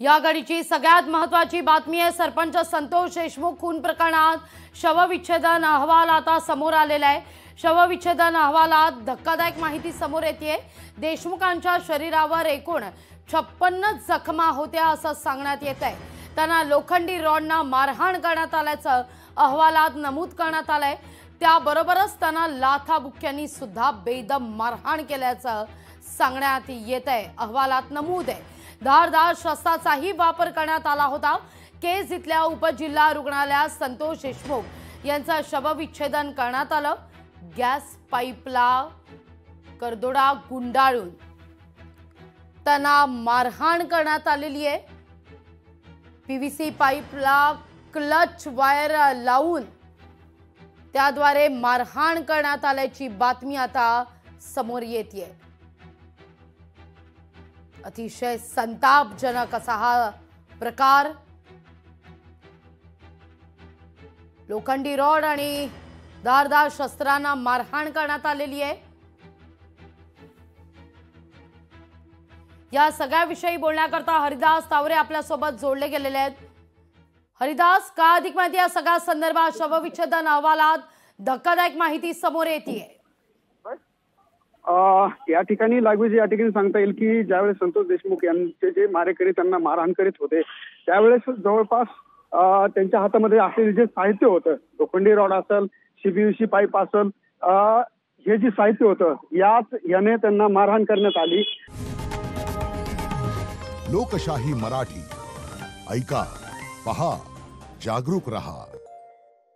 या घडीची सगळ्यात महत्त्वाची बातमी आहे। सरपंच संतोष देशमुख खून प्रकरणात शवविच्छेदन अहवाल आता समोर आलेला आहे। शवविच्छेदन अहवालात धक्कादायक माहिती समोर येते। देशमुखांच्या शरीरावर एकूण 56 जखमा होत्या असं सांगण्यात येत आहे। त्यांना लोखंडी रॉडने मारहाण करण्यात आल्याचं अहवालात नमूद करण्यात आलंय। त्याबरोबरच त्यांना लाथाबुक्क्यांनी सुद्धा बेदम मारहाण केल्याचं सांगण्यात येत आहे। अहवालात नमूद आहे धारदार शस्त्राचाही वापर करण्यात आला होता। केज इथल्या उपजिल्हा रुग्णालयात संतोष देशमुख यांचं शवविच्छेदन करण्यात आलं। गॅस पाईपला करदोडा गुंडाळून त्यांना मारहाण करण्यात आलेली आहे। पीव्हीसी पाईपला क्लच वायर लावून त्याद्वारे मारहाण करण्यात आल्याची बातमी आता समोर येते। अतिशय संतापजनक असा हा प्रकार। लोखंडी रॉड आणि धारदार शस्त्रांना मारहाण करण्यात आलेली आहे। या सगळ्याविषयी बोलण्याकरता हरिदास तावरे आपल्या सोबत जोडले गेलेले आहेत। हरिदास, काय अधिक माहिती या सगळ्या संदर्भात? शवविच्छेदन अहवालात धक्कादायक माहिती समोर येते। या ठिकाणी लागूच या ठिकाणी सांगता येईल की ज्यावेळेस संतोष देशमुख यांचे जे मारेकरी त्यांना मारहाण करीत होते त्यावेळेस जवळपास त्यांच्या हातामध्ये असलेले जे साहित्य होतं, लोखंडी रॉड असेल, पीव्हीसी पाईप असेल, हे जे साहित्य होतं याने त्यांना मारहाण करण्यात आली। लोकशाही मराठी ऐका, पहा, जागरूक रहा।